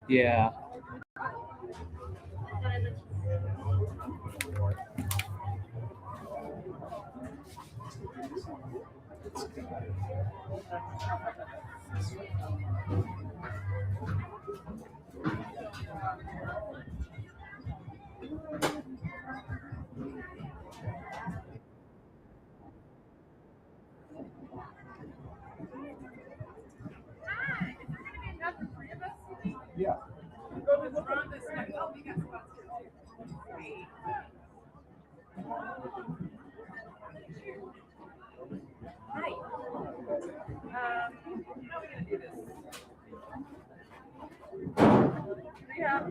Yeah.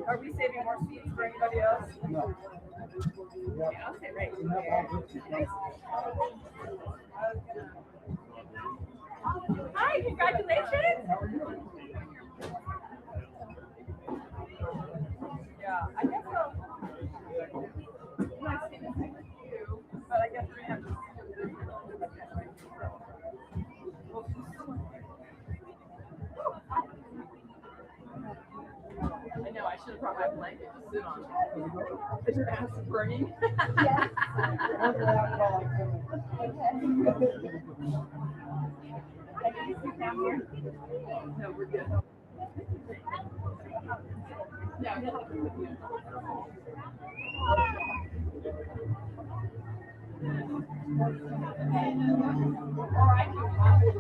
Are we saving more seats for anybody else? No. Okay, I'll sit right here. Hi, congratulations! How are you? Yeah, I guess so. Nice to meet you, but I guess we have to. I know, I should have brought my blanket to sit on. Is your ass burning? Yes. No, we're good. Yeah, he'll have to with you. Or I can watch it.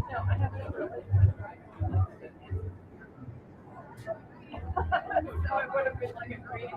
No, I have to really. So it would have been like a great.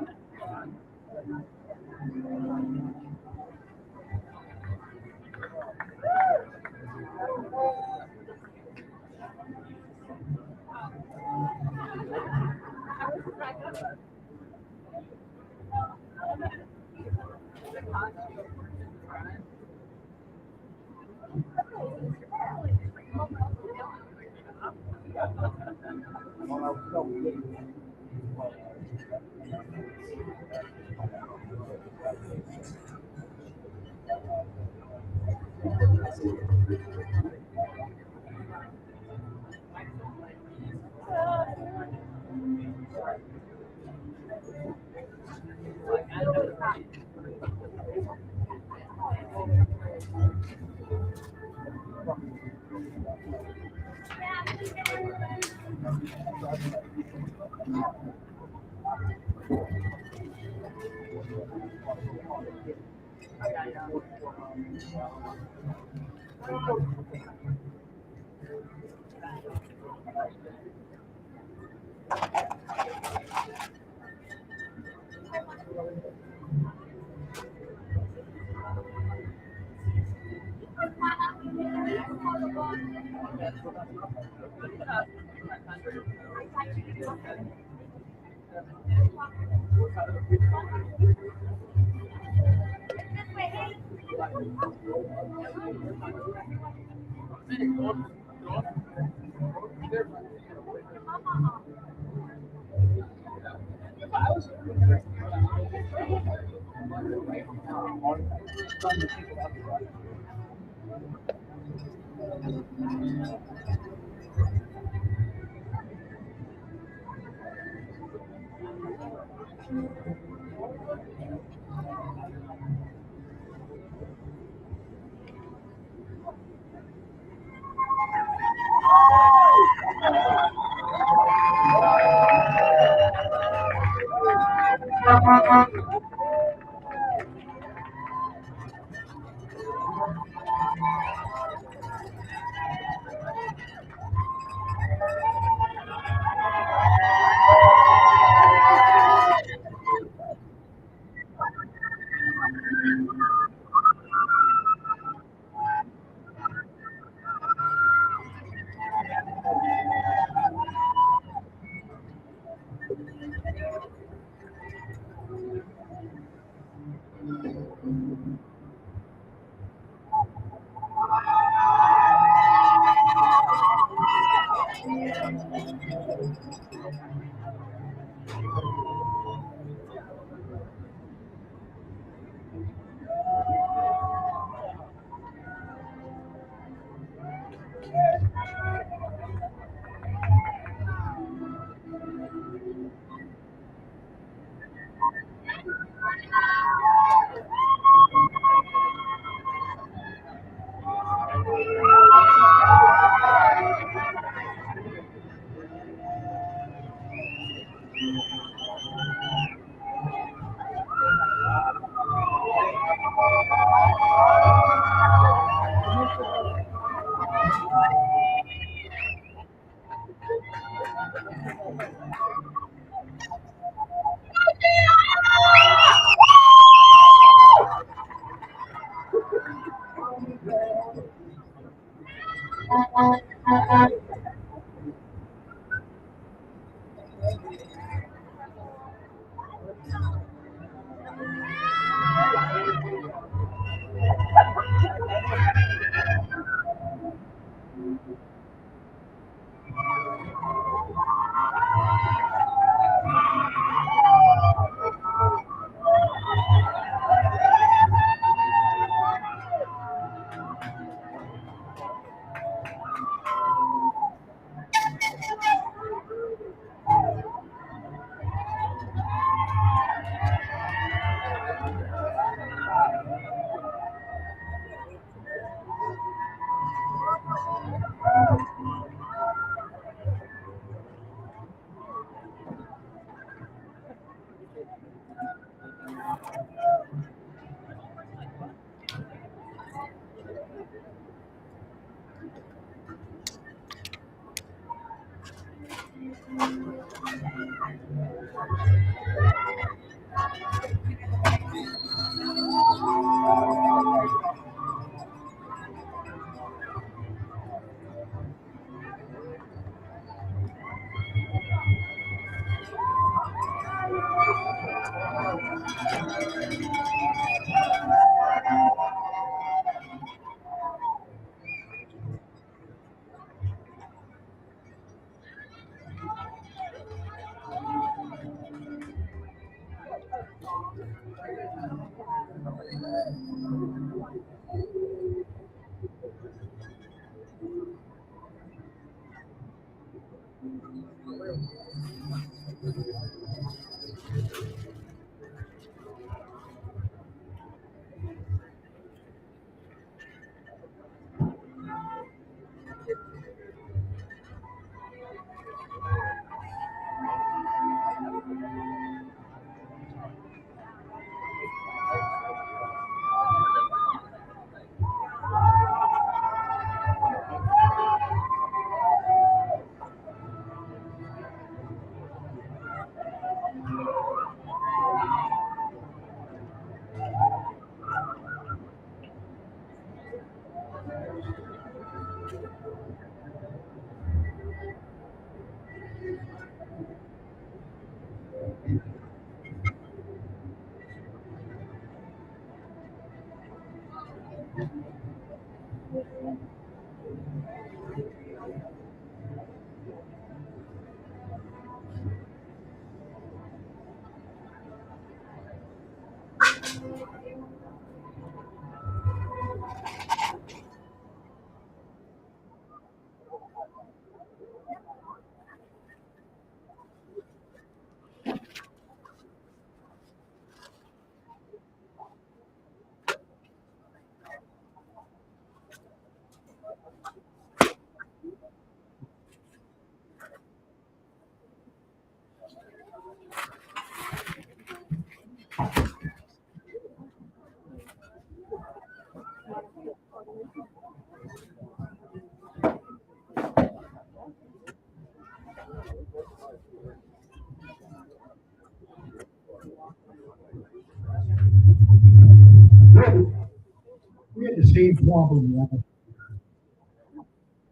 We had the same problem last year.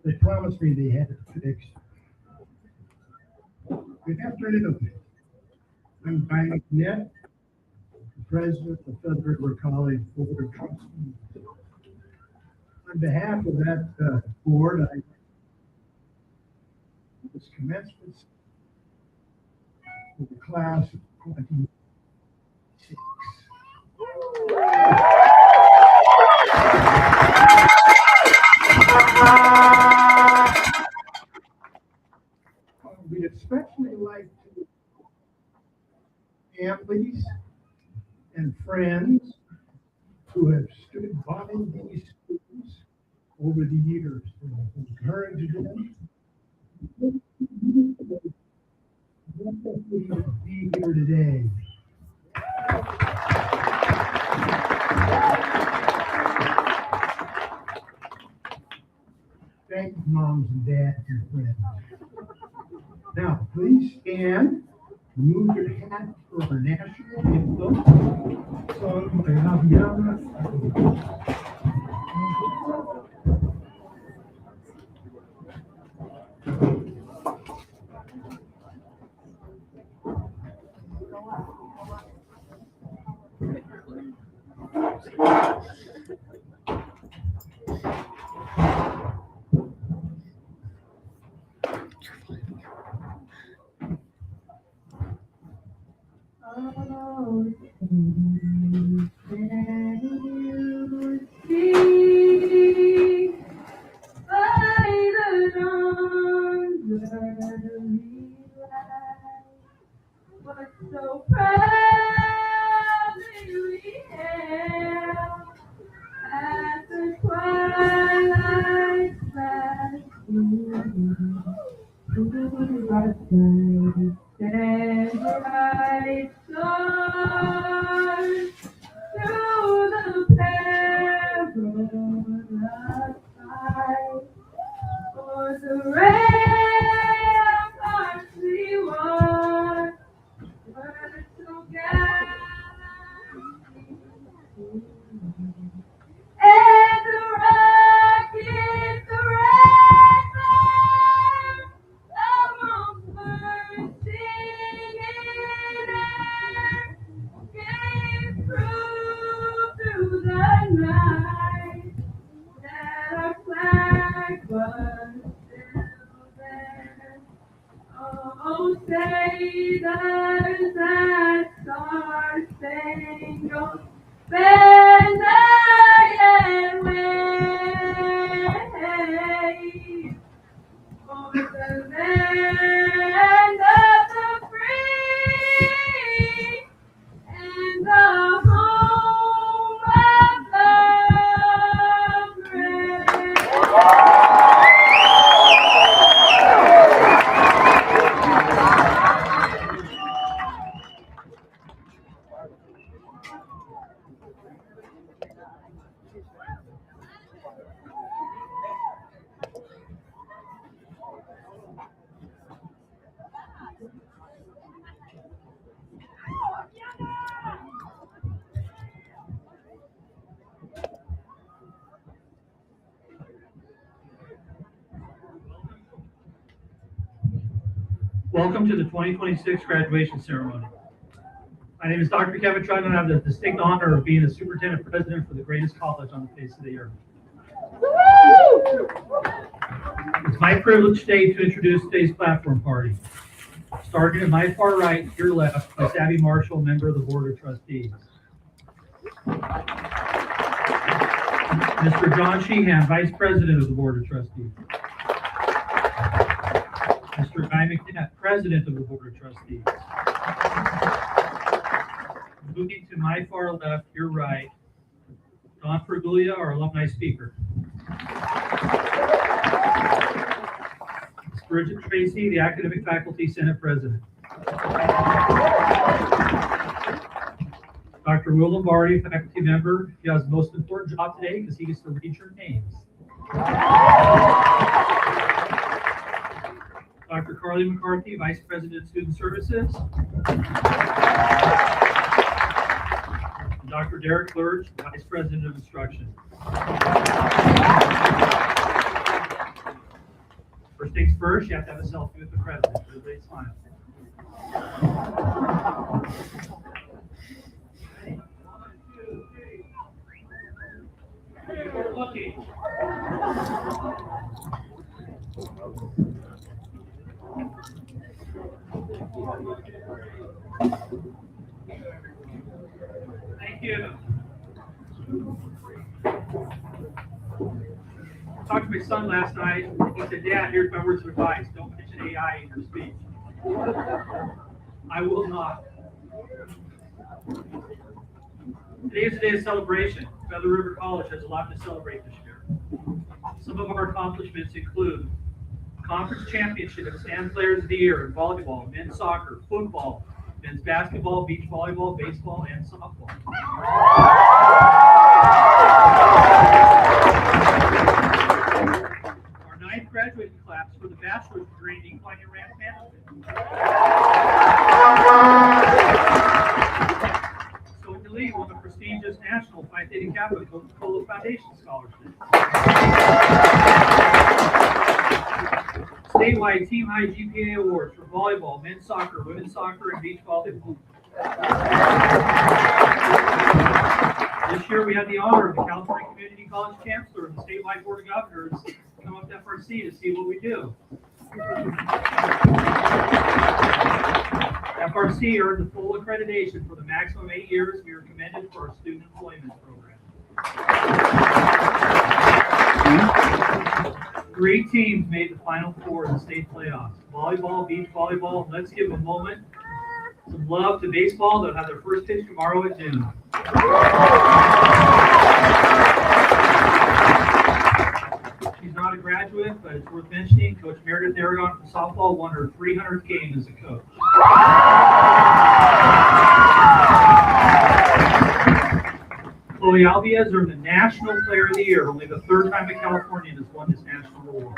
They promised me they had it fixed. We have to do it. I'm Diane Net, the president of Feather River College Board of Trustees. On behalf of that board, I this commencement for the class of 26. We'd especially like to families and friends who have stood by these students over the years and encouraged them. Be here today. Thank you, moms and dads and friends. Now, please stand, move your hat for our national anthem, sung by Javier. So proudly we hail at the twilight flash through our skies, stand bright stars through the perilous fight. For the ramparts we watch were so gallantly, and the rockets, the red flames, among bursting in air, gave proof through the night that our flag was still there. Oh, say does that star spangled banner, yet wave over the land of the free and the home of the brave. Welcome to the 2026 graduation ceremony. My name is Dr. Kevin Trudden, and I have the distinct honor of being the superintendent president for the greatest college on the face of the earth. It's my privilege today to introduce today's platform party. Starting at my far right, your left, is Abby Marshall, member of the Board of Trustees. Mr. John Sheehan, Vice President of the Board of Trustees. Mr. Guy McNabb, President of the Board of Trustees. Moving to my far left, your right, Don Fergulia, our alumni speaker. Ms. Bridget Tracy, the Academic Faculty Senate President. Dr. Will Lombardi, faculty member. He has the most important job today because he gets to read your names. Dr. Carly McCarthy, Vice President of Student Services. And Dr. Derek Lurch, Vice President of Instruction. First things first, you have to have a selfie with the president. Everybody smile. Keep looking. Thank you. I talked to my son last night. He said, Dad, here's my words of advice. Don't mention AI in your speech. I will not. Today is a day of celebration. Feather River College has a lot to celebrate this year. Some of our accomplishments include conference championships and players of the year in volleyball, men's soccer, football, men's basketball, beach volleyball, baseball, and softball. Our ninth graduating class for the bachelor's degree in equine and ranch management. So in the league won the prestigious National Phi Theta Kappa Coca-Cola Foundation Scholarship. Statewide team high GPA awards for volleyball, men's soccer, women's soccer, and beach volleyball. This year we had the honor of the California Community College Chancellor and the statewide board of governors come up to FRC to see what we do. FRC earned the full accreditation for the maximum 8 years. We are commended for our student employment program. 3 teams made the Final Four in the state playoffs. Volleyball, beach volleyball. Let's give a moment, some love to baseball. They'll have their first pitch tomorrow at noon. She's not a graduate, but it's worth mentioning. Coach Meredith Aragon from softball won her 300th game as a coach. Chloe Albiez earned the National Player of the Year, only the 3rd time a Californian has won this national award.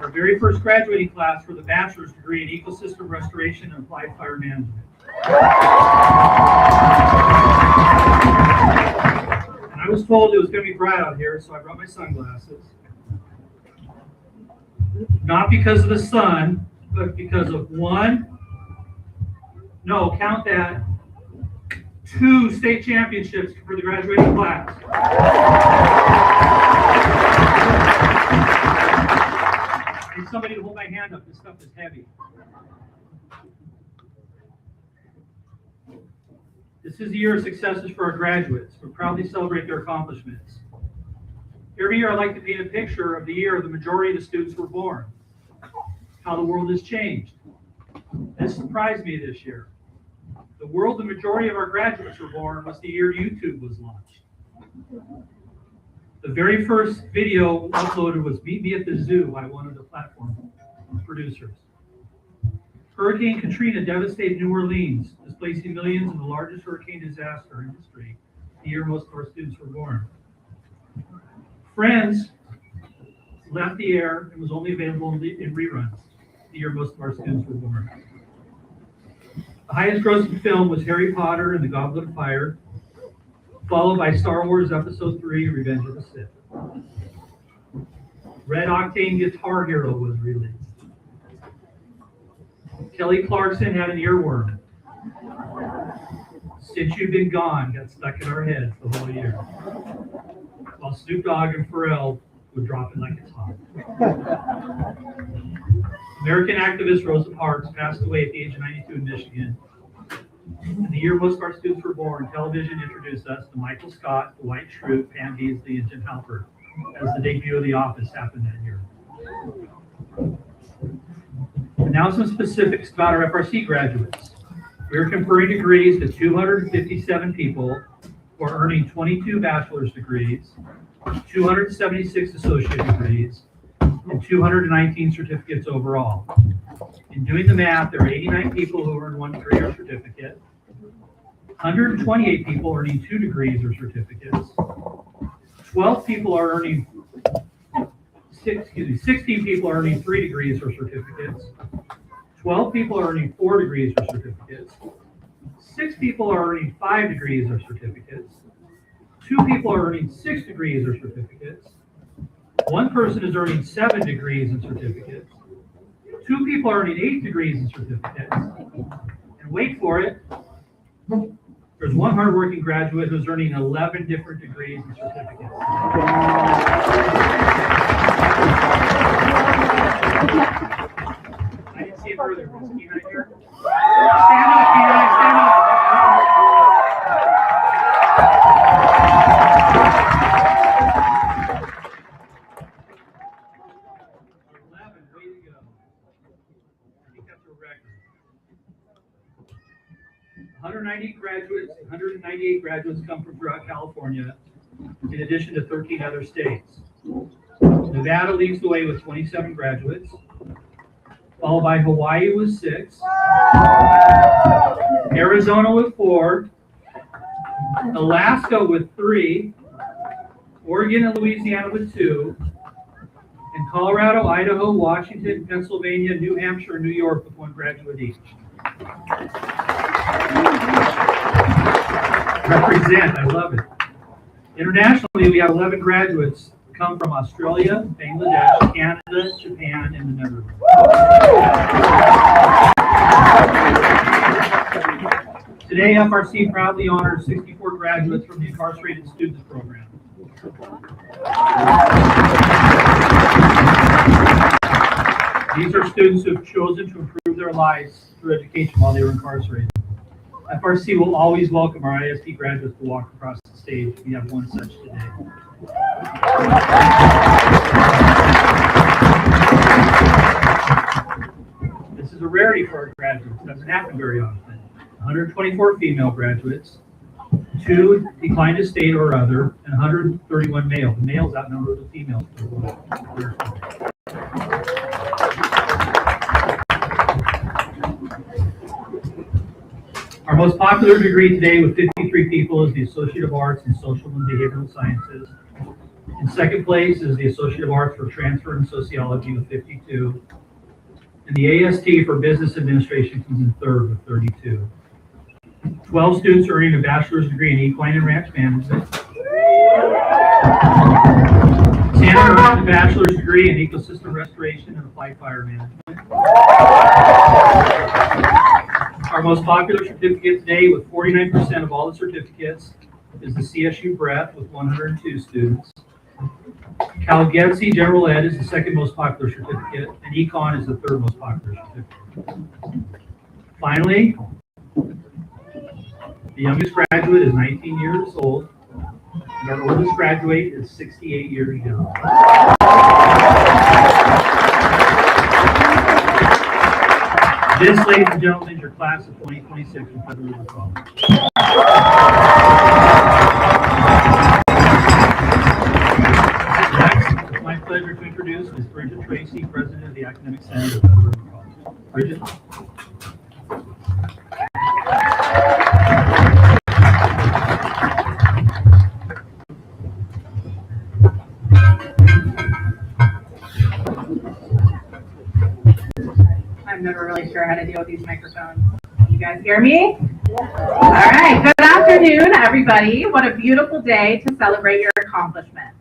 Our very first graduating class for the bachelor's degree in ecosystem restoration and applied fire management. And I was told it was going to be bright out here, so I brought my sunglasses. Not because of the sun, but because of count that, 2 state championships for the graduating class. I need somebody to hold my hand up. This stuff is heavy. This is the year of successes for our graduates. We proudly celebrate their accomplishments. Every year, I like to paint a picture of the year the majority of the students were born, how the world has changed. This surprised me this year. The world the majority of our graduates were born was the year YouTube was launched. The very first video uploaded was Meet Me at the Zoo by one of the platform producers. Hurricane Katrina devastated New Orleans, displacing millions in the largest hurricane disaster in history, the year most of our students were born. Friends left the air and was only available in reruns, the year most of our students were born. The highest grossing film was Harry Potter and the Goblet of Fire, followed by Star Wars Episode 3, Revenge of the Sith. Red Octane Guitar Hero was released. Kelly Clarkson had an earworm. Since You've Been Gone got stuck in our heads the whole year. While Snoop Dogg and Pharrell would drop it like it's hot. American activist Rosa Parks passed away at the age of 92 in Michigan. In the year most of our students were born, television introduced us to Michael Scott, Dwight Schrute, Pam Beasley, and Jim Halpert, as the debut of The Office happened that year. And now some specifics about our FRC graduates. We are conferring degrees to 257 people who are earning 22 bachelor's degrees, 276 associate degrees, and 219 certificates overall. In doing the math, there are 89 people who earn 1 degree or certificate, 128 people earning 2 degrees or certificates, 12 people are earning 16 people are earning 3 degrees or certificates, 12 people are earning 4 degrees or certificates, 6 people are earning 5 degrees or certificates, 2 people are earning 6 degrees or certificates, 1 person is earning 7 degrees and certificates, 2 people are earning 8 degrees and certificates, and wait for it, there's 1 hardworking graduate who's earning 11 different degrees and certificates. I didn't see it earlier. Was Kenai here? Stand up, Kenai, stand up. 11, way to go. I think that's a record. 198 graduates come from throughout California, in addition to 13 other states. Nevada leads the way with 27 graduates, followed by Hawaii with 6, Arizona with 4, Alaska with 3, Oregon and Louisiana with 2, and Colorado, Idaho, Washington, Pennsylvania, New Hampshire, and New York with 1 graduate each. Represent, I love it. Internationally, we have 11 graduates who come from Australia, Bangladesh, Canada, Japan, and the Netherlands. Today, FRC proudly honors 64 graduates from the Incarcerated Students Program. These are students who have chosen to improve their lives through education while they were incarcerated. FRC will always welcome our ISD graduates to walk across the stage. We have 1 such today. This is a rarity for our graduates. It doesn't happen very often. 124 female graduates, 2 declined to state or other, and 131 male. The males outnumber the females. Our most popular degree today with 53 people is the Associate of Arts in Social and Behavioral Sciences. In second place is the Associate of Arts for Transfer and Sociology with 52. And the AST for Business Administration comes in third with 32. 12 students are earning a bachelor's degree in equine and ranch management. 10 are earning a bachelor's degree in ecosystem restoration and applied fire management. Our most popular certificate today, with 49% of all the certificates, is the CSU Breath with 102 students. Cal Getsy General Ed is the second most popular certificate, and Econ is the third most popular certificate. Finally, The youngest graduate is 19 years old, and our oldest graduate is 68 years young. This, ladies and gentlemen, is your class of 2026 from Feather River College. Next, it's my pleasure to introduce Ms. Bridget Tracy, President of the Academic Senate of Feather River College. Bridget. I'm never really sure how to deal with these microphones. You guys hear me? All right, good afternoon, everybody. What a beautiful day to celebrate your accomplishments.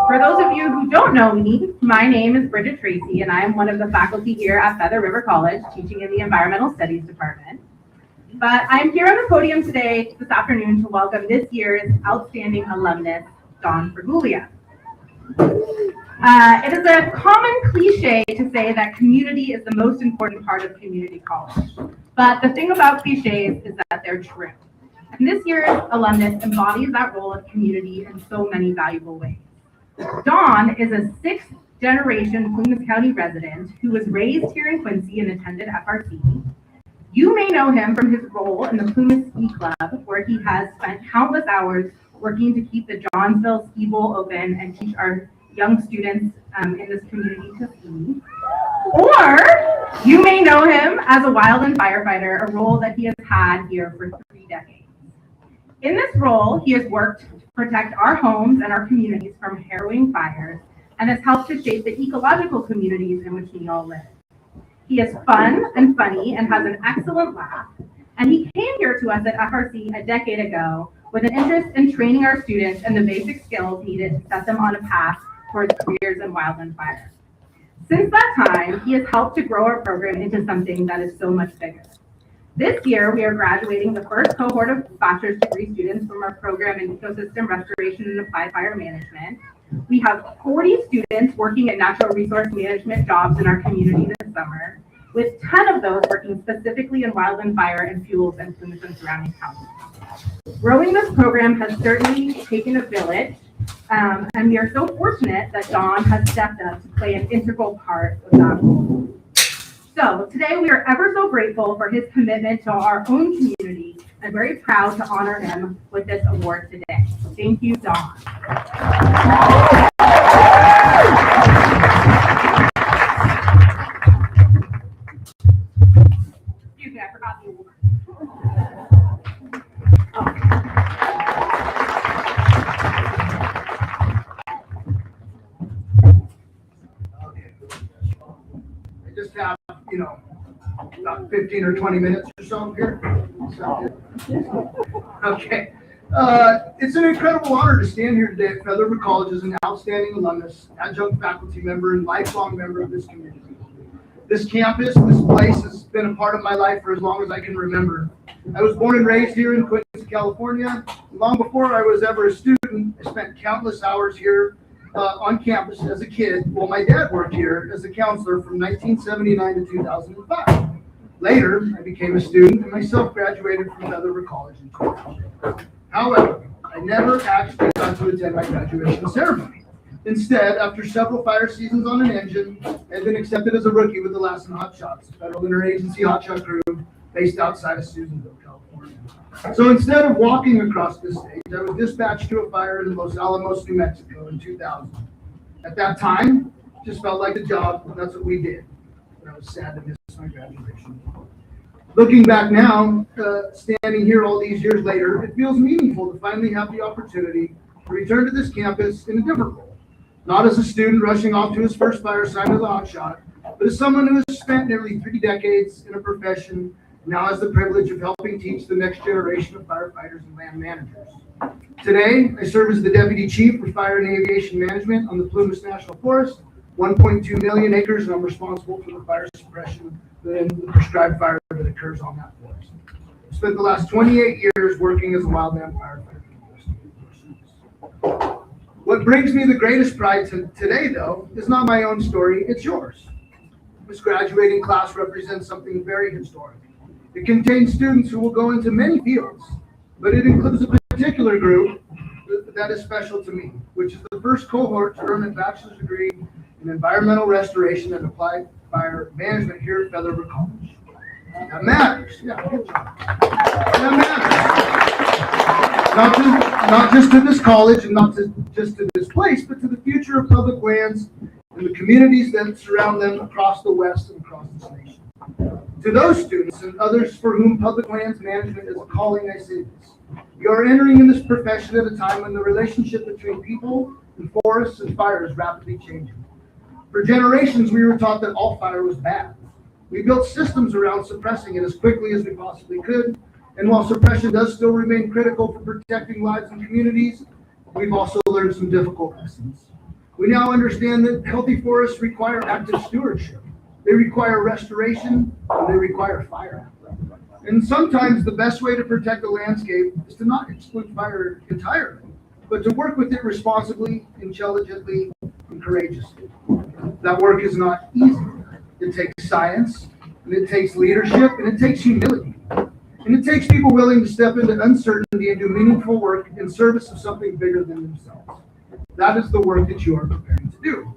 For those of you who don't know me, my name is Bridget Tracy, and I am one of the faculty here at Feather River College, teaching in the Environmental Studies Department. But I'm here on the podium today, this afternoon, to welcome this year's outstanding alumnus, Dawn Fraguglia. It is a common cliche to say that community is the most important part of community college. But the thing about cliches is that they're true. And this year's alumnus embodies that role of community in so many valuable ways. Dawn is a sixth-generation Plumas County resident who was raised here in Quincy and attended FRC. You may know him from his role in the Plumas Ski Club, where he has spent countless hours working to keep the Johnsville Ski Bowl open and teach our young students in this community to ski. Or you may know him as a wildland firefighter, a role that he has had here for 3 decades. In this role, he has worked to protect our homes and our communities from harrowing fires and has helped to shape the ecological communities in which we all live. He is fun and funny and has an excellent laugh. And he came here to us at FRC a decade ago with an interest in training our students and the basic skills needed to set them on a path towards careers in wildland fire. Since that time, he has helped to grow our program into something that is so much bigger. This year, we are graduating the first cohort of bachelor's degree students from our program in ecosystem restoration and applied fire management. We have 40 students working at natural resource management jobs in our community this summer, with 10 of those working specifically in wildland fire and fuels in Plumas and surrounding counties. Growing this program has certainly taken a village, and we are so fortunate that Dawn has stepped up to play an integral part of that role. So today we are ever so grateful for his commitment to our own community and very proud to honor him with this award today. Thank you, Dawn. Excuse me, I forgot the award. I just have, about 15 or 20 minutes or so here. Okay. It's an incredible honor to stand here today at Feather River College as an outstanding alumnus, adjunct faculty member, and lifelong member of this community. This campus, this place has been a part of my life for as long as I can remember. I was born and raised here in Quincy, California. Long before I was ever a student, I spent countless hours here on campus as a kid, while my dad worked here as a counselor from 1979 to 2005. Later, I became a student and myself graduated from Feather River College in 2000. However, I never actually got to attend my graduation ceremony. Instead, after several fire seasons on an engine, I had been accepted as a rookie with the Lassen Hot Shots, a federal interagency hotshot crew based outside of Susanville, California. So instead of walking across this stage, I was dispatched to a fire in Los Alamos, New Mexico in 2000. At that time, it just felt like a job, and that's what we did. And I was sad to miss my graduation. Looking back now, standing here all these years later, it feels meaningful to finally have the opportunity to return to this campus in a different role. Not as a student rushing off to his first fire sign with a hotshot, but as someone who has spent nearly 3 decades in a profession, now has the privilege of helping teach the next generation of firefighters and land managers. Today, I serve as the Deputy Chief for Fire and Aviation Management on the Plumas National Forest, 1.2 million acres, and I'm responsible for the fire suppression and the prescribed fire that occurs on that forest. I spent the last 28 years working as a wildland firefighter. What brings me the greatest pride today, though, is not my own story, it's yours. This graduating class represents something very historic. It contains students who will go into many fields, but it includes a particular group that is special to me, which is the first cohort to earn a bachelor's degree in environmental restoration and applied fire management here at Feather River College. That matters. Yeah, good job. That matters. Not just to this college and not just to this place, but to the future of public lands and the communities that surround them across the West and across this nation. To those students and others for whom public lands management is a calling, I say this. You are entering in this profession at a time when the relationship between people and forests and fire is rapidly changing. For generations, we were taught that all fire was bad. We built systems around suppressing it as quickly as we possibly could. And while suppression does still remain critical for protecting lives and communities, we've also learned some difficult lessons. We now understand that healthy forests require active stewardship. They require restoration, and they require fire. And sometimes the best way to protect the landscape is to not exclude fire entirely, but to work with it responsibly, intelligently, and courageously. That work is not easy. It takes science, and it takes leadership, and it takes humility. And it takes people willing to step into uncertainty and do meaningful work in service of something bigger than themselves. That is the work that you are preparing to do.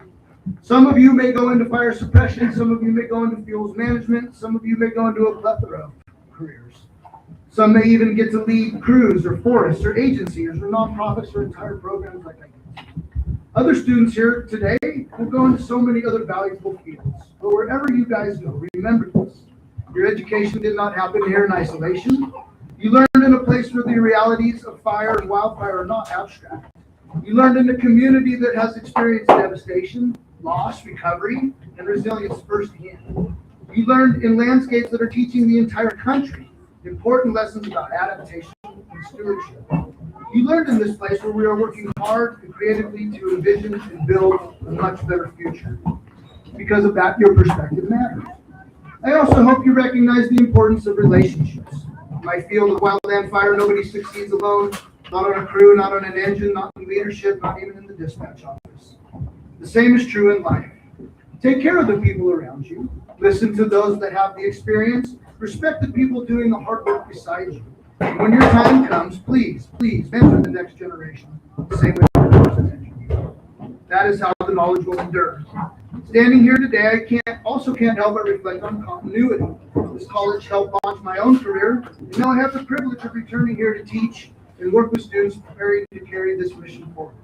Some of you may go into fire suppression, some of you may go into fuels management, some of you may go into a plethora of careers. Some may even get to lead crews or forests or agencies or nonprofits or entire programs like I do. Other students here today will go into so many other valuable fields. But wherever you guys go, remember this. Your education did not happen here in isolation. You learned in a place where the realities of fire and wildfire are not abstract. You learned in a community that has experienced devastation, loss, recovery, and resilience firsthand. You learned in landscapes that are teaching the entire country important lessons about adaptation and stewardship. You learned in this place where we are working hard and creatively to envision and build a much better future. Because of that, your perspective matters. I also hope you recognize the importance of relationships. In my field of wildland fire, nobody succeeds alone, not on a crew, not on an engine, not in leadership, not even in the dispatch office. The same is true in life. Take care of the people around you. Listen to those that have the experience. Respect the people doing the hard work beside you. And when your time comes, please mentor the next generation. The same way the first mentored you. That is how the knowledge will endure. Standing here today, I can't help but reflect on continuity. This college helped launch my own career, and now I have the privilege of returning here to teach and work with students preparing to carry this mission forward.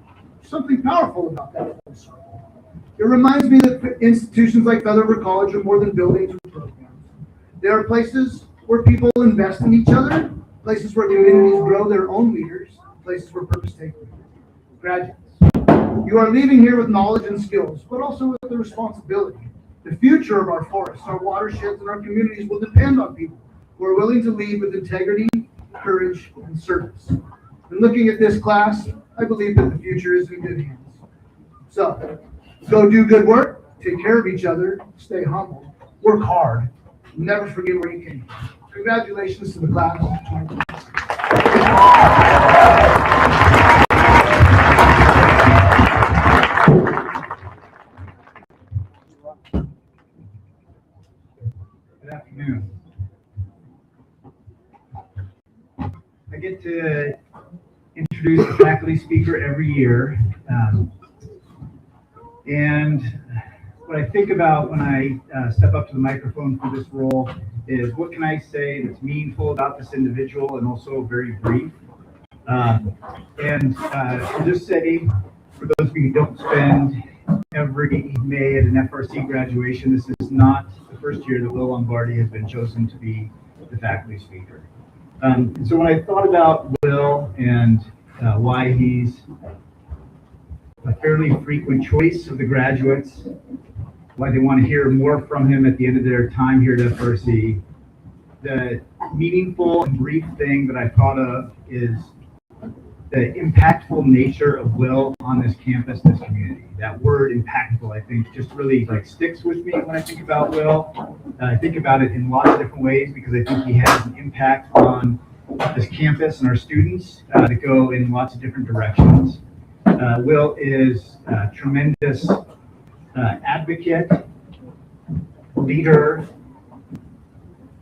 There's something powerful about that. It reminds me that institutions like Feather River College are more than buildings or programs. They are places where people invest in each other, places where communities grow their own leaders, places where purpose takes root. Graduates, you are leaving here with knowledge and skills, but also with the responsibility. The future of our forests, our watersheds, and our communities will depend on people who are willing to lead with integrity, courage, and service. And looking at this class, I believe that the future is in good hands. So, go do good work, take care of each other, stay humble, work hard, never forget where you came from. Congratulations to the class. Good afternoon. I get to introduce a faculty speaker every year. And what I think about when I step up to the microphone for this role is what can I say that's meaningful about this individual and also very brief. For this setting, for those of you who don't spend every May at an FRC graduation, this is not the first year that Will Lombardi has been chosen to be the faculty speaker. So when I thought about Will and why he's a fairly frequent choice of the graduates, why they want to hear more from him at the end of their time here at FRC, the meaningful and brief thing that I thought of is the impactful nature of Will on this campus, this community. That word impactful, I think, just really sticks with me when I think about Will. I think about it in lots of different ways because I think he has an impact on this campus and our students that go in lots of different directions. Will is a tremendous advocate, leader,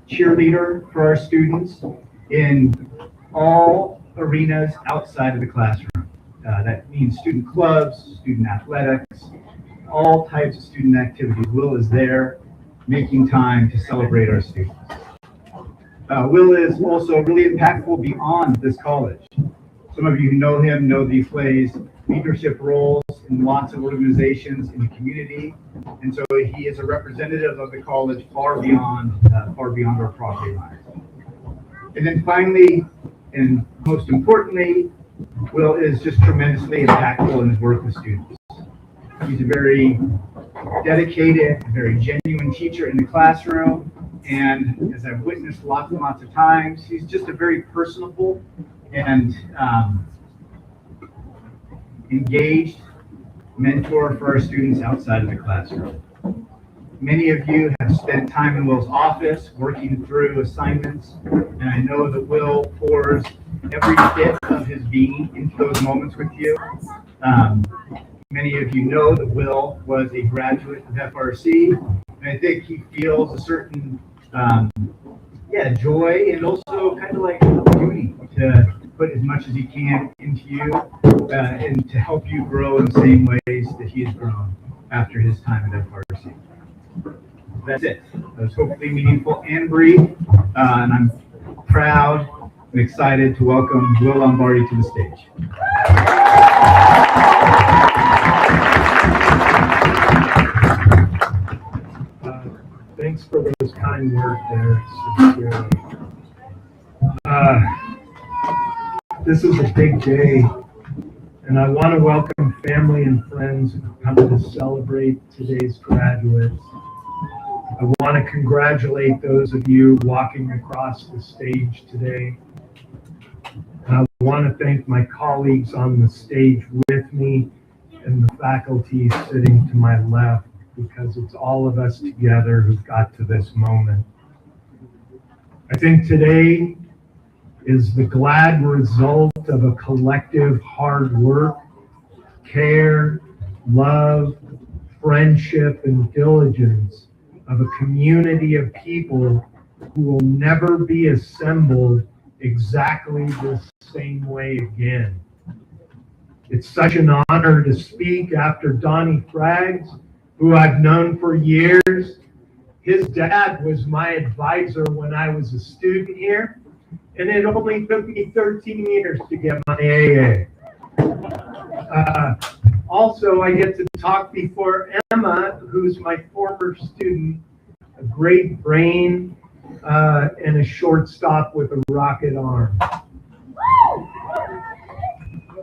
cheerleader for our students in all arenas outside of the classroom. That means student clubs, student athletics, all types of student activities. Will is there making time to celebrate our students. Will is also really impactful beyond this college. Some of you who know him know that he plays leadership roles in lots of organizations in the community, and so he is a representative of the college far beyond our property lines. And then finally, and most importantly, Will is just tremendously impactful in his work with students. He's a very dedicated, very genuine teacher in the classroom, and as I've witnessed lots and lots of times, he's just a very personable and engaged mentor for our students outside of the classroom. Many of you have spent time in Will's office working through assignments, and I know that Will pours every bit of his being into those moments with you. Many of you know that Will was a graduate of FRC, and I think he feels a certain joy and also kind of like a duty to put as much as he can into you and to help you grow in the same ways that he has grown after his time at FRC. That's it. That was hopefully meaningful and brief, and I'm proud and excited to welcome Will Lombardi to the stage. Thanks for those kind words there, sincerely. This is a big day, and I want to welcome family and friends who come to celebrate today's graduates. I want to congratulate those of you walking across the stage today. And I want to thank my colleagues on the stage with me and the faculty sitting to my left, because it's all of us together who've got to this moment. I think today is the glad result of a collective hard work, care, love, friendship, and diligence of a community of people who will never be assembled exactly the same way again. It's such an honor to speak after Donnie Fraggs, who I've known for years. His dad was my advisor when I was a student here, and it only took me 13 years to get my AA. Also, I get to talk before Emma, who's my former student, a great brain and a shortstop with a rocket arm.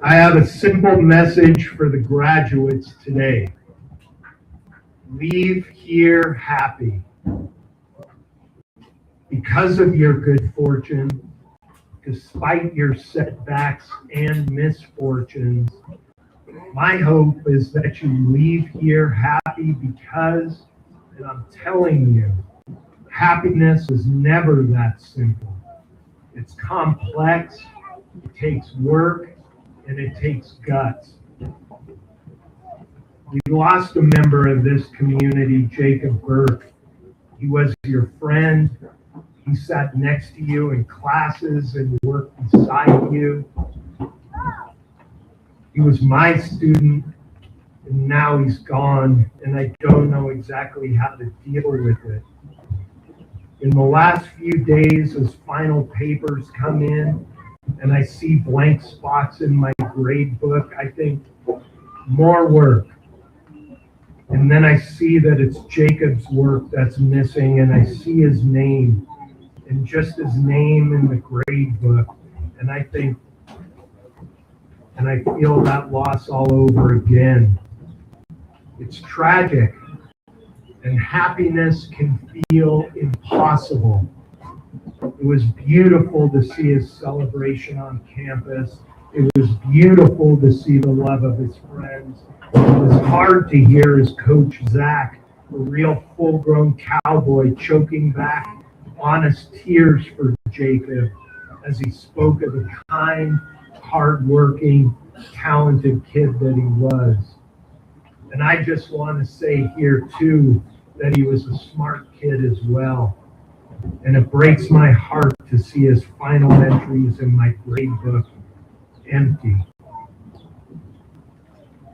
I have a simple message for the graduates today. Leave here happy. Because of your good fortune, despite your setbacks and misfortunes, my hope is that you leave here happy because, and I'm telling you, happiness is never that simple. It's complex, it takes work, and it takes guts. We lost a member of this community, Jacob Burke. He was your friend. He sat next to you in classes and worked beside you. He was my student, and now he's gone, and I don't know exactly how to deal with it. In the last few days, as final papers come in, and I see blank spots in my grade book, I think, more work. And then I see that it's Jacob's work that's missing, and I see his name, and just his name in the grade book, and I think, and I feel that loss all over again. It's tragic, and happiness can feel impossible. It was beautiful to see his celebration on campus. It was beautiful to see the love of his friends. It was hard to hear his coach, Zach, a real full-grown cowboy, choking back honest tears for Jacob as he spoke of the kind, hard-working, talented kid that he was. And I just want to say here, too, that he was a smart kid as well. and it breaks my heart to see his final entries in my grade book empty.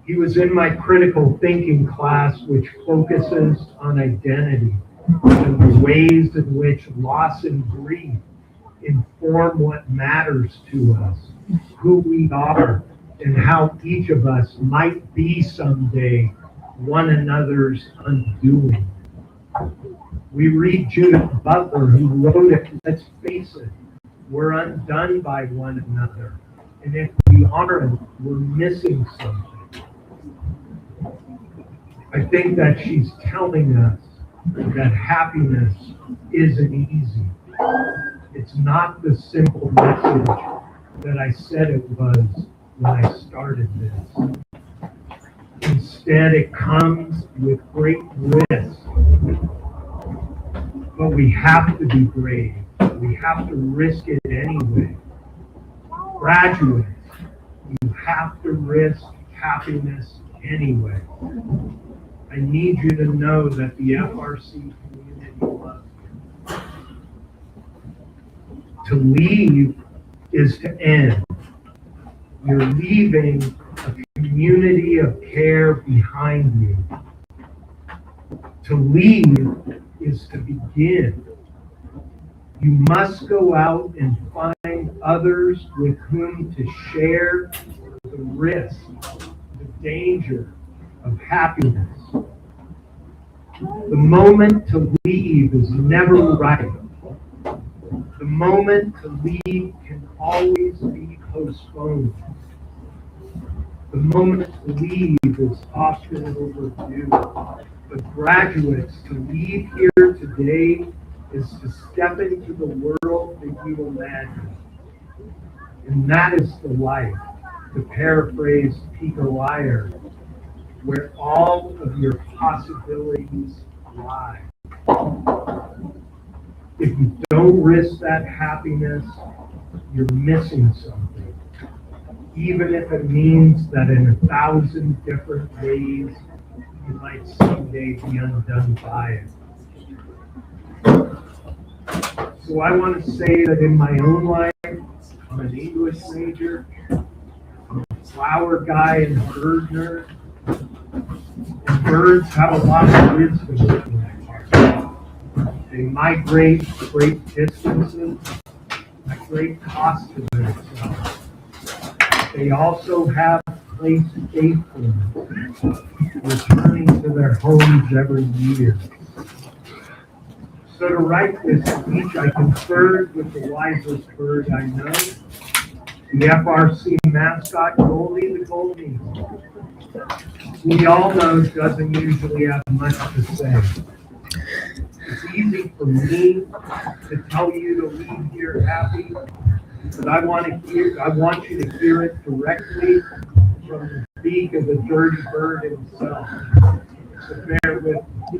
He was in my critical thinking class, which focuses on identity and the ways in which loss and grief inform what matters to us, who we are, and how each of us might be someday one another's undoing. We read Judith Butler, who wrote it, let's face it, we're undone by one another. And if we aren't, we're missing something. I think that she's telling us that happiness isn't easy. It's not the simple message that I said it was when I started this. Instead, it comes with great risk. But we have to be brave. We have to risk it anyway. Graduates, you have to risk happiness anyway. I need you to know that the FRC community loves you. To leave is to end. You're leaving a community of care behind you. To leave is to begin. You must go out and find others with whom to share the risk, the danger of happiness. The moment to leave is never right. The moment to leave can always be postponed. The moment to leave is often overdue. But graduates, to leave here today is to step into the world that you imagine. And that is the life, to paraphrase Pico Iyer, where all of your possibilities lie. If you don't risk that happiness, you're missing something. Even if it means that in 1,000 different ways, you might someday be undone by it. So I want to say that in my own life, I'm an English major, I'm a flower guy and a bird nerd, and birds have a lot of wisdom in their heart. They migrate great distances at great cost to themselves. They also have place faithfulness, returning to their homes every year. So to write this speech, I conferred with the wisest bird I know, the FRC mascot goalie, the Goldie. We all know doesn't usually have much to say. It's easy for me to tell you to leave here happy, but I want you to hear it directly from the beak of the dirty bird himself. So bear with me.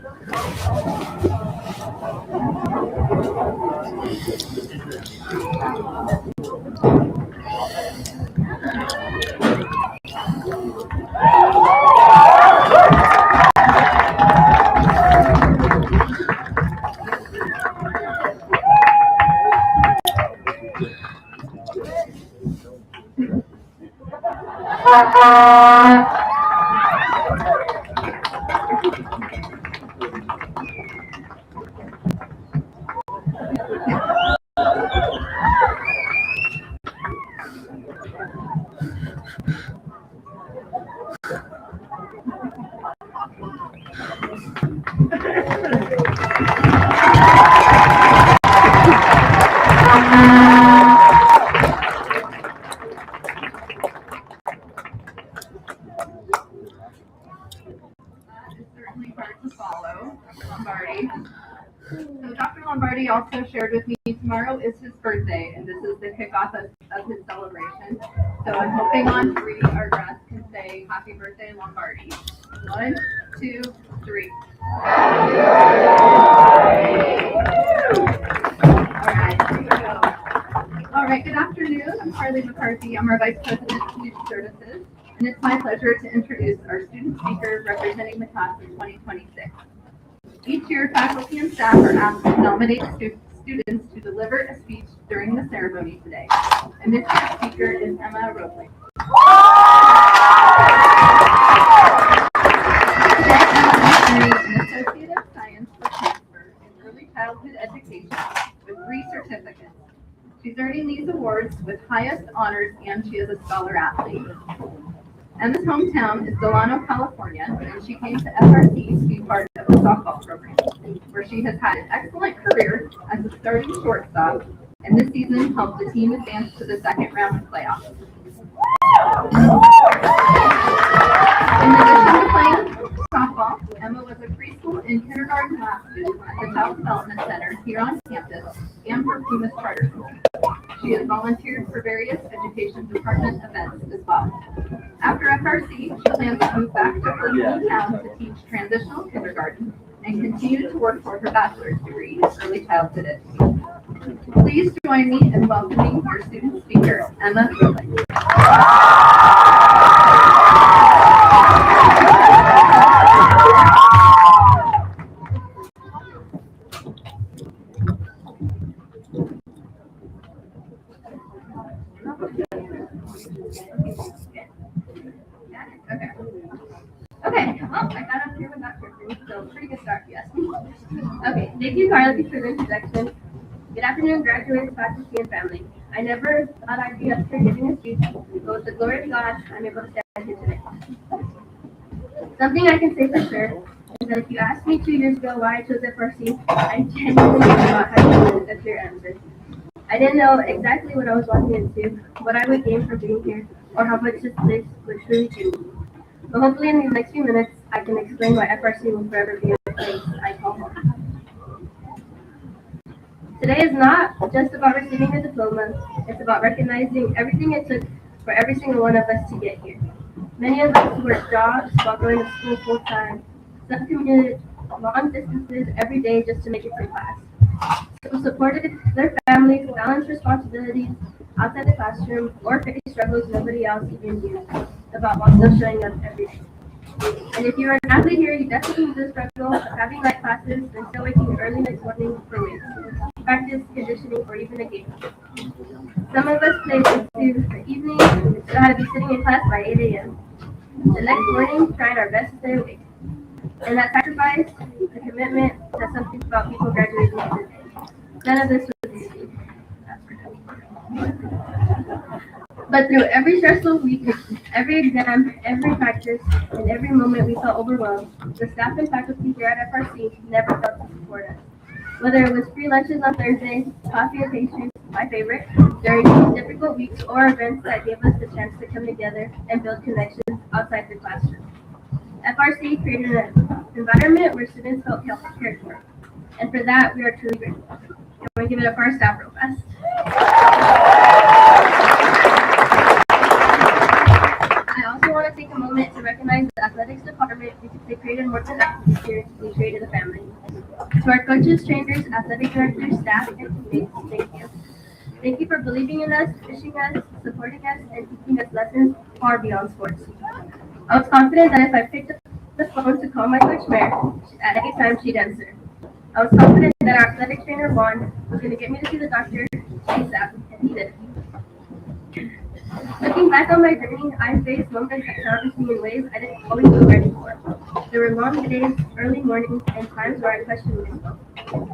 Lombardi also shared with me tomorrow is his birthday, and this is the kickoff of his celebration. So I'm hoping on 3 our grads can say happy birthday, Lombardi. 1, 2, 3. All right, good afternoon. I'm Carly McCarthy. I'm our Vice President of Student Services, and it's my pleasure to introduce our student speaker representing the class of 2026. Each year, faculty and staff are asked to nominate students students to deliver a speech during the ceremony today. And this year's speaker is Emma Roebling. Today, Emma is earning an Associate of Science for Transfer in Early Childhood Education with 3 certificates. She's earning these awards with highest honors, and she is a scholar athlete. Emma's hometown is Delano, California, and she came to FRC to be part of the softball program, where she has had an excellent career as a starting shortstop, and this season helped the team advance to the second round of playoffs. In addition to playing softball, Emma was a preschool and kindergarten math student at the Child Development Center here on campus and for Pumas Charter School. She has volunteered for various education department events as well. After FRC, she plans to move back to her hometown to teach transitional kindergarten and continue to work toward her bachelor's degree in early childhood education. Please join me in welcoming our student speaker, Emma Roebling. Okay, well, I got up here without tripping, so pretty good start, yes. Okay, thank you, Carly, for the introduction. Good afternoon, graduates, faculty, and family. I never thought I'd be up here giving a speech, but with the glory of God, I'm able to stand here today. Something I can say for sure is that if you asked me 2 years ago why I chose FRC, I genuinely did not have a clear answer. I didn't know exactly what I was walking into, what I would gain from being here, or how much this place would truly change me. But hopefully in these next few minutes, I can explain why FRC will forever be a place I call home. Today is not just about receiving a diploma, it's about recognizing everything it took for every single one of us to get here. Many of us work jobs while going to school full time. Some commuted long distances every day just to make it to class. Some supported their families, balanced responsibilities outside the classroom, or faced struggles nobody else even knew about while still showing up every day. And if you're an athlete here, you definitely need the struggle of having night classes and still waking early next morning for weights, practice, conditioning, or even a game. Some of us played into the evening and still had to be sitting in class by 8 a.m. The next morning, trying our best to stay awake. And that sacrifice, the commitment, says something about people graduating today. None of this was easy. But through every stressful week, every exam, every practice, and every moment we felt overwhelmed, the staff and faculty here at FRC never failed to support us. Whether it was free lunches on Thursdays, coffee or pastries, my favorite, during these difficult weeks, or events that gave us the chance to come together and build connections outside the classroom. FRC created an environment where students felt cared for, and for that, we are truly grateful. Can we give it up for our staff real fast? I also want to take a moment to recognize the athletics department because they created more productive experience than we created a family. To our coaches, trainers, athletic directors, staff, and teammates, thank you. Thank you for believing in us, pushing us, supporting us, and teaching us lessons far beyond sports. I was confident that if I picked up the phone to call my coach Mayor, at any time she'd answer. I was confident that our athletic trainer Juan was going to get me to see the doctor ASAP, and he did. Looking back on my journey, I faced moments that challenged me in ways I didn't always feel ready for. There were long days, early mornings, and times where I questioned myself.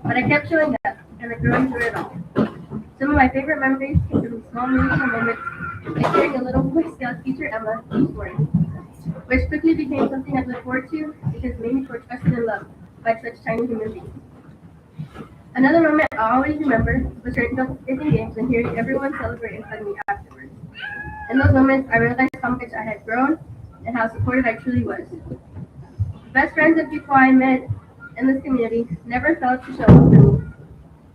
But I kept showing up, and I growing through it all. Some of my favorite memories came from small meaningful moments, like hearing a little Boy Scout teacher Emma each morning, which quickly became something I looked forward to because it made me feel trusted and loved by such tiny human beings. Another moment I always remember was during facing games and hearing everyone celebrate and hug me afterwards. In those moments, I realized how much I had grown and how supported I truly was. The best friends and people I met in this community never failed to show up for me.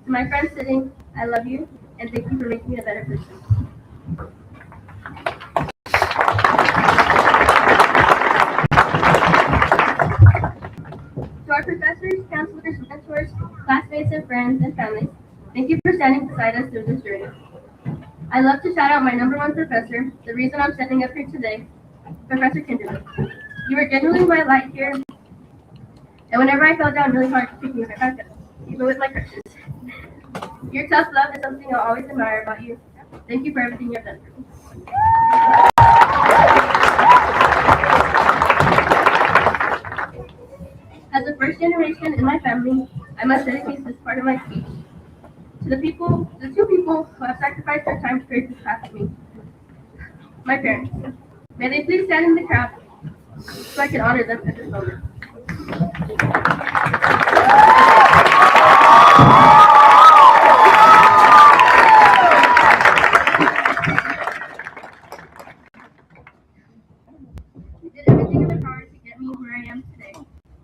To my friends sitting, I love you, and thank you for making me a better person. To our professors, counselors, mentors, classmates, and friends and families, thank you for standing beside us through this journey. I love to shout out my number one professor, the reason I'm standing up here today, Professor Kinderman. You were genuinely my light here, and whenever I fell down really hard, to pick me back up, even with my crutches. Your tough love is something I'll always admire about you. Thank you for everything you've done for me. As a first generation in my family, I must dedicate this part of my speech to the two people who have sacrificed their time to create this path for me. My parents. May they please stand in the crowd so I can honor them at this moment. You did everything in their power to get me where I am today.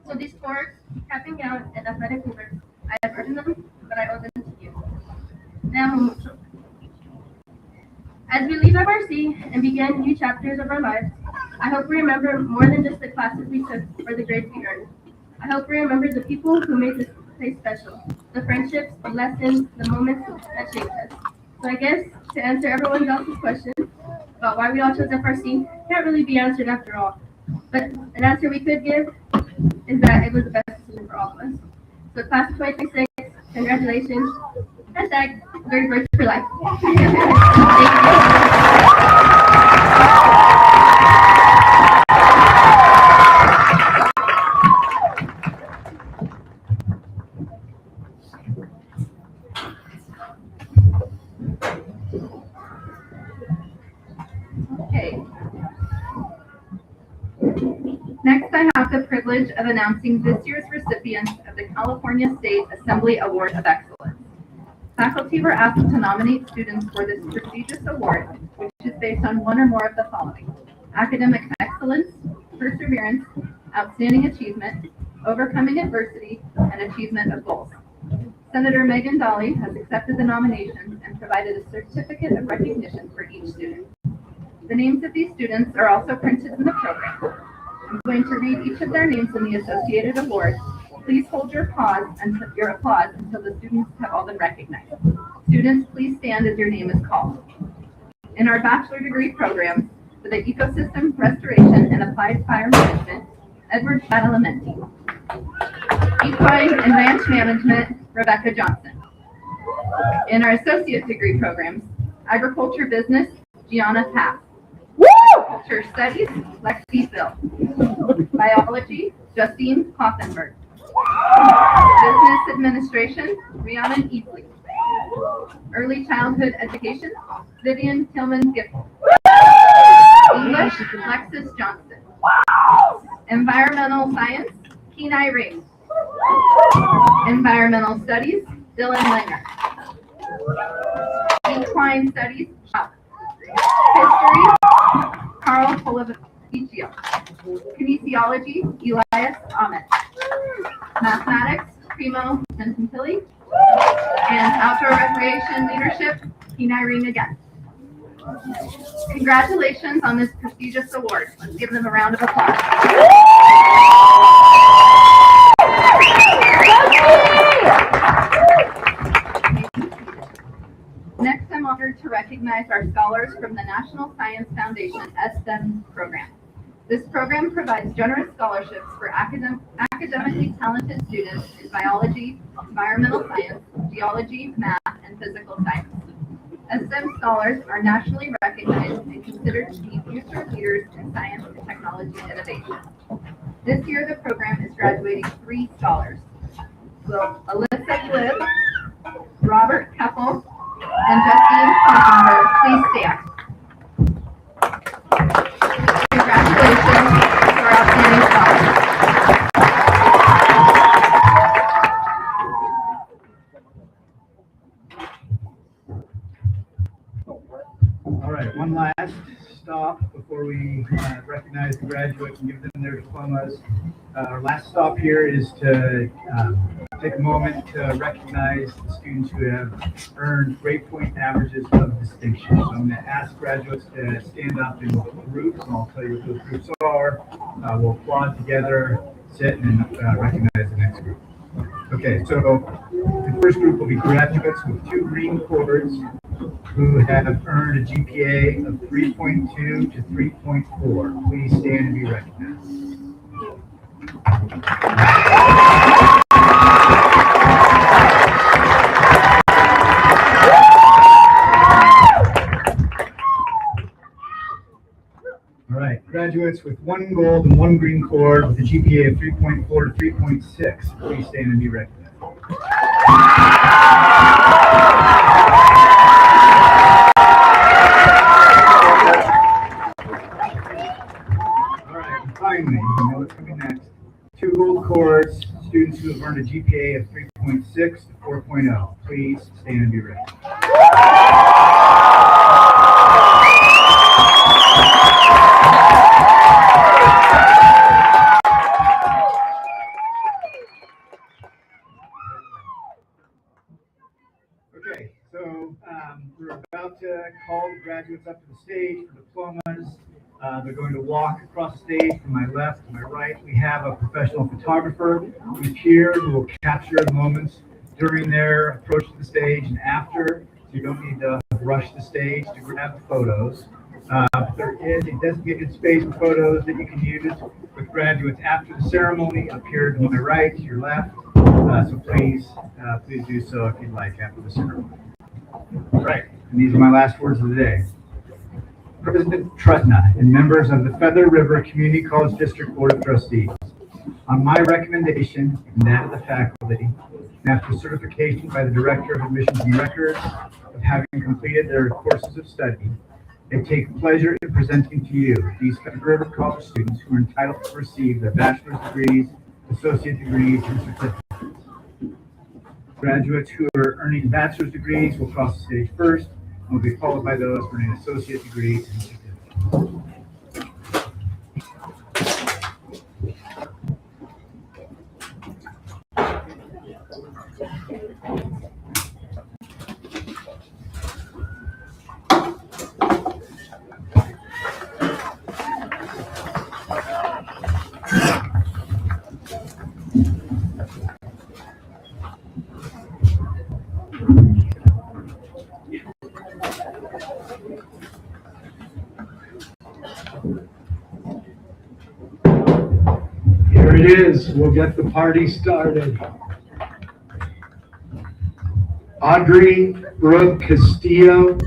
So these sports, capping gown, and athletic movers, I have earned them, but I owe them to you. Now, mucho. As we leave FRC and begin new chapters of our lives, I hope we remember more than just the classes we took or the grades we earned. I hope we remember the people who made this place special, the friendships, the lessons, the moments that shaped us. So I guess to answer everyone else's question about why we all chose FRC can't really be answered after all. But an answer we could give is that it was the best decision for all of us. So class of 2026, congratulations. Hashtag Great Birds for Life. Thank Okay. Next, I have the privilege of announcing this year's recipients of the California State Assembly Award of Excellence. Faculty were asked to nominate students for this prestigious award, which is based on one or more of the following: academic excellence, perseverance, outstanding achievement, overcoming adversity, and achievement of goals. Senator Megan Daly has accepted the nominations and provided a certificate of recognition for each student. The names of these students are also printed in the program. I'm going to read each of their names in the associated award. Please hold your applause until the students have all been recognized. Students, please stand as your name is called. In our bachelor degree program for the Ecosystem Restoration and Applied Fire Management, Edward Badalamenti. Equine and Ranch Management, Rebecca Johnson. In our associate degree programs, Agriculture Business, Gianna Pass. Agriculture Studies, Lexi Phil. Biology, Justine Hoffenberg. Business Administration, Rhiannon Easley. Early Childhood Education, Vivian Tillman Giffel. English, Lexis Johnson. Environmental Science, Kenai Ring. Environmental Studies, Dylan Langer. Equine Studies, Chuck. History, Carl Polavicchio. Kinesiology, Elias Ahmed. Mathematics, Primo Gentili. And Outdoor Recreation Leadership, Kenai Ring again. Congratulations on this prestigious award. Let's give them a round of applause. Next, I'm honored to recognize our scholars from the National Science Foundation STEM program. This program provides generous scholarships for academically talented students in biology, environmental science, geology, math, and physical science. STEM scholars are nationally recognized and considered to be future leaders in science and technology innovation. This year, the program is graduating 3 scholars. So, Alyssa Glib, Robert Keppel, and Justine Hoffenberg, please stand. Congratulations to our outstanding scholars. All right, one last stop before we recognize the graduates and give them their diplomas. Our last stop here is to take a moment to recognize the students who have earned grade point averages of distinction. So I'm going to ask graduates to stand up in groups, and I'll tell you what those groups are. We'll applaud together, sit, and recognize the next group. Okay, so the first group will be graduates with 2 green cords who have earned a GPA of 3.2 to 3.4. Please stand and be recognized. graduates with 1 gold and 1 green cord with a GPA of 3.4 to 3.6. Please stand and be recognized. All right, and finally, you know what's coming next. 2 gold cords, students who have earned a GPA of 3.6 to 4.0. Please stand and be recognized. Okay, so we're about to call the graduates up to the stage for diplomas. They're going to walk across the stage from my left to my right. We have a professional photographer who's here who will capture the moments during their approach to the stage and after. So you don't need to rush the stage to grab the photos. There is a designated space for photos that you can use with graduates after the ceremony up here to my right, to your left. So please do so if you'd like after the ceremony. All right, and these are my last words of the day. President Trutna and members of the Feather River Community College District Board of Trustees, on my recommendation and that of the faculty, and after certification by the Director of Admissions and Records of having completed their courses of study, I take pleasure in presenting to you these Feather River College students who are entitled to receive their bachelor's degrees, associate degrees, and certificates. Graduates who are earning bachelor's degrees will cross the stage first and will be followed by those earning associate degrees and certificates. Here it is. We'll get the party started. Audrey Brooke Castillo.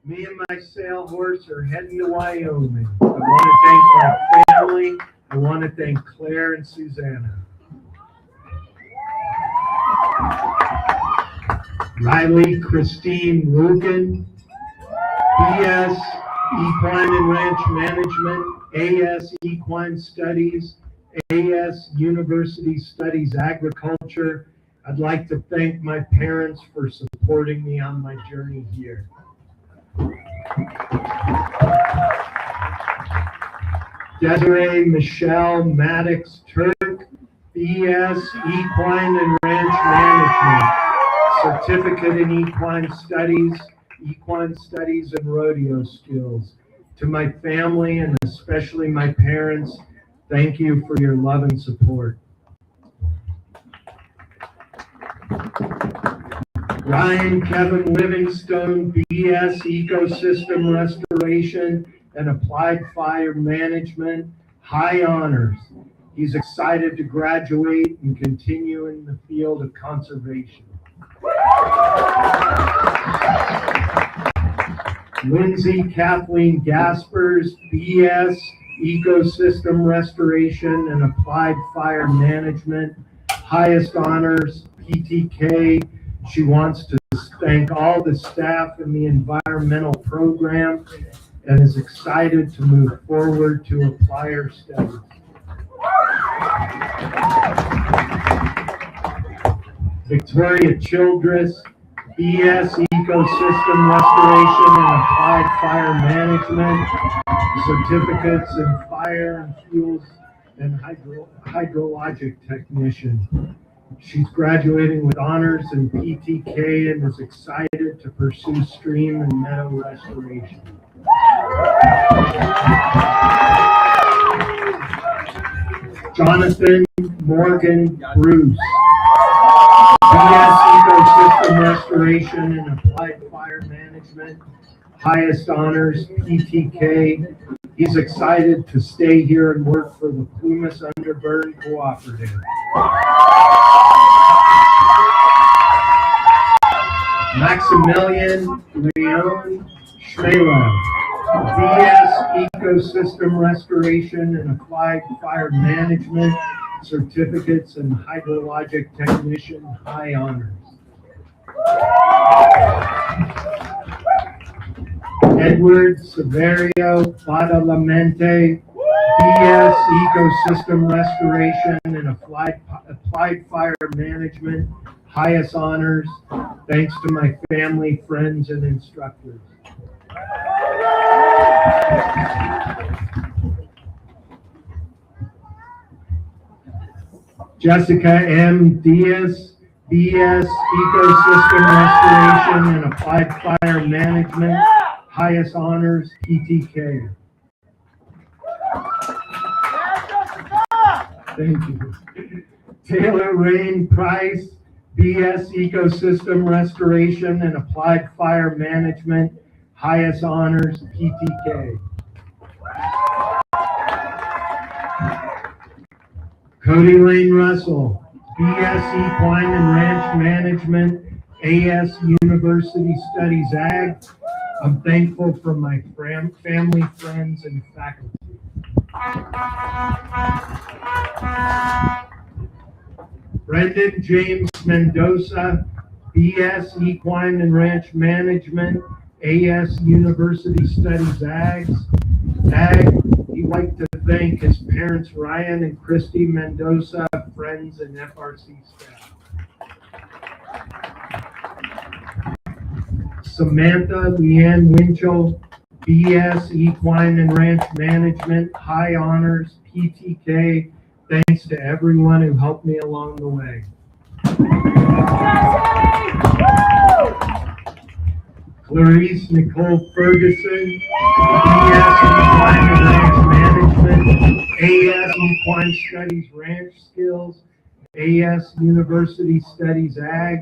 Me and my sail horse are heading to Wyoming. I want to thank my family. I want to thank Claire and Susanna. Riley Christine Wilkin, BS Equine and Ranch Management, AS Equine Studies, AS University Studies Agriculture. I'd like to thank my parents for supporting me on my journey here. Desiree Michelle Maddox Turk, BS Equine and Ranch Management, Certificate in Equine Studies and Rodeo Skills. To my family and especially my parents, thank you for your love and support. Ryan Kevin Livingstone, BS Ecosystem Restoration and Applied Fire Management, high honors. He's excited to graduate and continue in the field of conservation. Lindsay Kathleen Gaspers, BS Ecosystem Restoration and Applied Fire Management, highest honors, PTK. She wants to thank all the staff in the environmental program and is excited to move forward to apply her studies. Victoria Childress, BS Ecosystem Restoration and Applied Fire Management, certificates in Fire and Fuels and Hydrologic Technician. She's graduating with honors in PTK and is excited to pursue stream and meadow restoration. Jonathan Morgan Bruce, BS Ecosystem Restoration and Applied Fire Management, highest honors, PTK. He's excited to stay here and work for the Plumas Underburn Cooperative. Maximilian Leon Schmela, DS Ecosystem Restoration and Applied Fire Management, Certificates and Hydrologic Technician, high honors. Edward Severio Badalamenti, DS Ecosystem Restoration and Applied Fire Management, highest honors, thanks to my family, friends, and instructors. Jessica M. Diaz, BS Ecosystem Restoration and Applied Fire Management, highest honors, PTK. Thank you. Taylor Rain Price, BS Ecosystem Restoration and Applied Fire Management, highest honors, PTK. Cody Lane Russell, BS Equine and Ranch Management, AS University Studies Ag. I'm thankful for my family, friends, and faculty. Brendan James Mendoza, BS Equine and Ranch Management, AS University Studies Ag. He'd like to thank his parents, Ryan and Christy Mendoza, friends, and FRC staff. Samantha Leanne Winchell, BS Equine and Ranch Management, high honors, PTK. Thanks to everyone who helped me along the way. Clarice Nicole Ferguson, BS Equine and Ranch Management, AS Equine Studies Ranch Skills, AS University Studies Ag.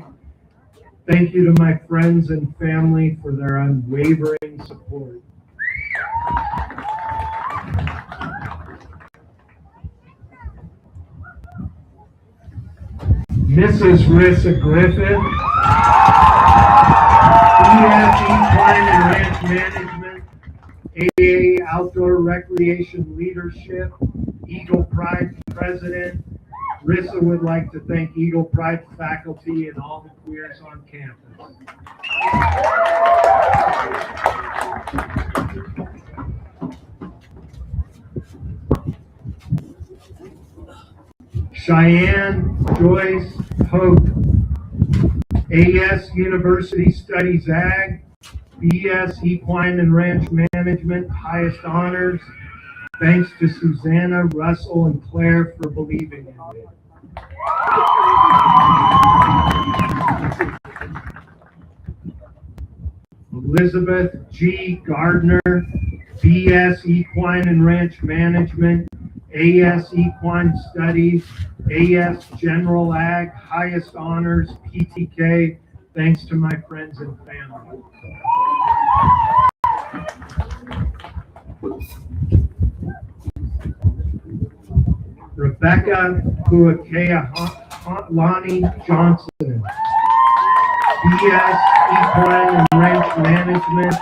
Thank you to my friends and family for their unwavering support. Mrs. Rissa Griffith, EF Equine and Ranch Management, AA Outdoor Recreation Leadership, Eagle Pride President. Rissa would like to thank Eagle Pride faculty and all the queers on campus. Cheyenne Joyce Hope, AS University Studies Ag, BS Equine and Ranch Management, highest honors. Thanks to Susanna, Russell, and Claire for believing in me. Elizabeth G. Gardner, BS Equine and Ranch Management, AS Equine Studies, AS General Ag, highest honors, PTK, thanks to my friends and family. Rebecca Huakea Lonnie Johnson, BS Equine and Ranch Management,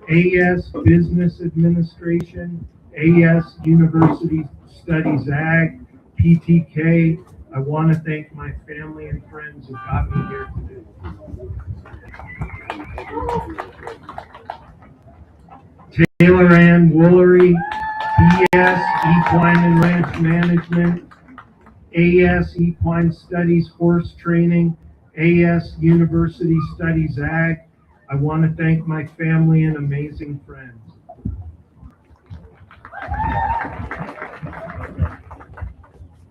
AS Business Administration, AS University Studies Ag, PTK. I want to thank my family and friends who got me here today. Taylor Ann Woolery, BS Equine and Ranch Management, AS Equine Studies Horse Training, AS University Studies Ag. I want to thank my family and amazing friends.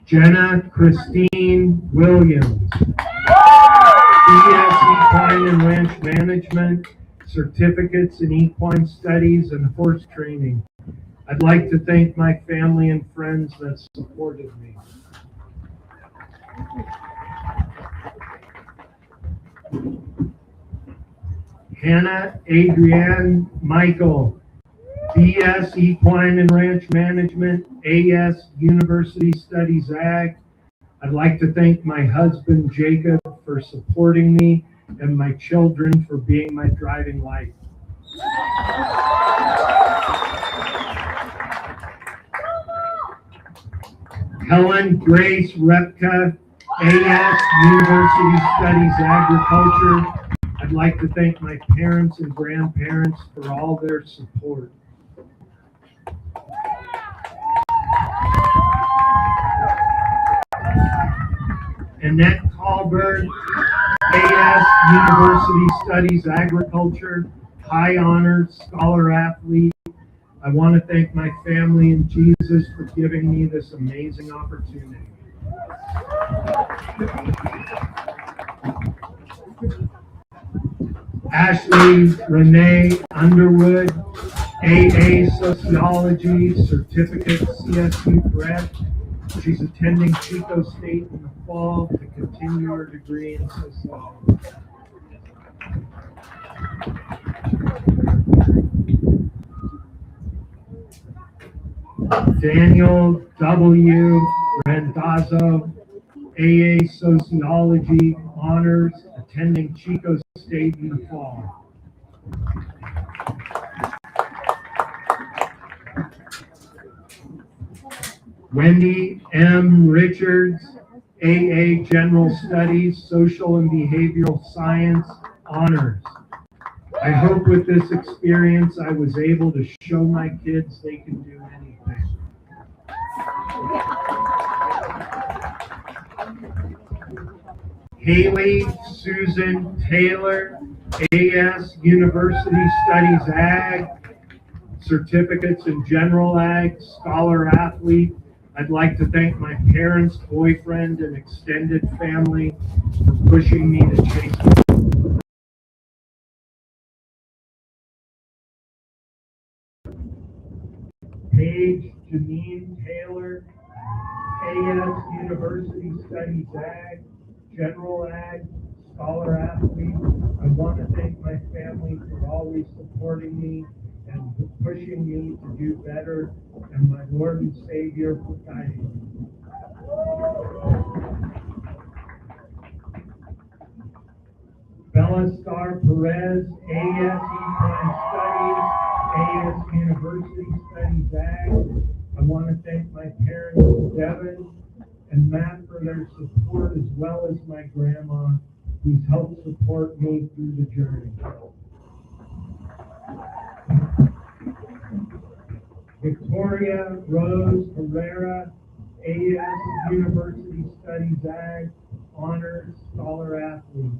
Jenna Christine Williams, BS Equine and Ranch Management, Certificates in Equine Studies and Horse Training. I'd like to thank my family and friends that supported me. Hannah Adrienne Michael, BS Equine and Ranch Management, AS University Studies Ag. I'd like to thank my husband Jacob for supporting me and my children for being my driving light. Helen Grace Repka, AS University Studies Agriculture. I'd like to thank my parents and grandparents for all their support. Annette Kahlberg, AS University Studies Agriculture, high honors, scholar athlete. I want to thank my family and Jesus for giving me this amazing opportunity. Ashley Renee Underwood, AA Sociology, Certificate CSU Prep. She's attending Chico State in the fall to continue her degree in sociology. Daniel W. Randazzo, AA Sociology Honors, attending Chico State in the fall. Wendy M. Richards, AA General Studies, Social and Behavioral Science Honors. I hope with this experience I was able to show my kids they can do anything. Haley Susan Taylor, AS University Studies Ag, Certificates in General Ag, Scholar Athlete. I'd like to thank my parents, boyfriend, and extended family for pushing me to chase. Paige Janine Taylor, AS University Studies Ag, General Ag, Scholar Athlete. I want to thank my family for always supporting me and pushing me to do better, and my Lord and Savior for guiding me. Bella Star Perez, AS Equine Studies, AS University Studies Ag. I want to thank my parents, Devin and Matt, for their support, as well as my grandma, who's helped support me through the journey. Victoria Rose Herrera, AS University Studies Ag, Honors Scholar Athlete.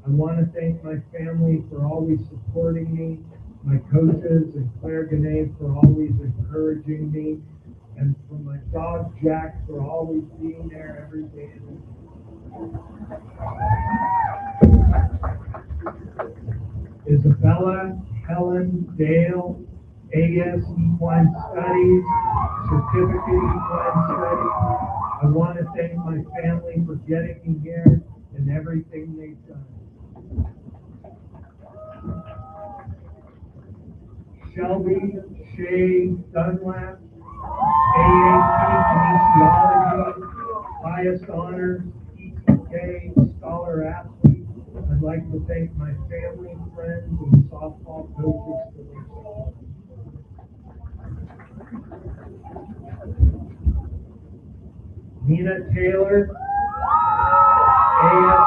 I want to thank my family for always supporting me, my coaches and Claire Gannett for always encouraging me, and for my dog Jack for always being there every day. Isabella Helen Dale, AS Equine Studies, Certificate Equine Studies. I want to thank my family for getting me here and everything they've done. Shelby Shea Dunlap, AAP Kinesiology, highest honors, PTK, Scholar Athlete. I'd like to thank my family, friends, and softball coaches for their support. Nina Taylor, AS